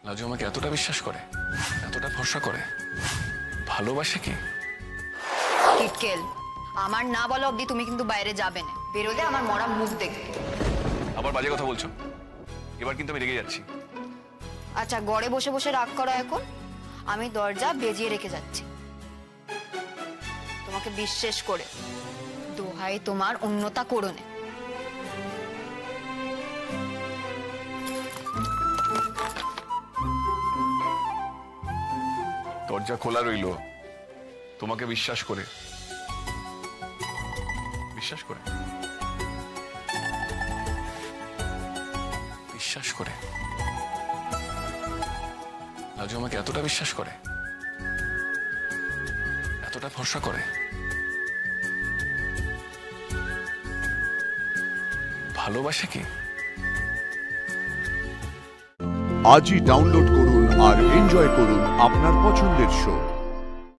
রাজু আমাকে এতটা বিশ্বাস করে, এতটা ভরসা করে, ভালোবাসে কি? কিটকেল, আমার না বলা অবধি তুমি কিন্তু বাইরে যাবে না। বেরোলে আমার মরা মুখ দেখবে। আবার বাজে কথা বলছো? এবার কিন্তু আমি রেগে যাচ্ছি। আচ্ছা, ঘরে বসে বসে রাগ করো এখন। আমি দরজা বেজিয়ে রেখে যাচ্ছি তোমাকে বিশ্বাস করে। দোহাই তোমার অন্যতা করো না। দরজা খোলা রইল, তোমাকে বিশ্বাস করে। বিশ্বাস করে, বিশ্বাস করে। রাজু আমাকে এতটা বিশ্বাস করে, এতটা ভরসা করে, ভালোবাসে কি? আজই ডাউনলোড করুন আর এনজয় করুন আপনার পছন্দের শো।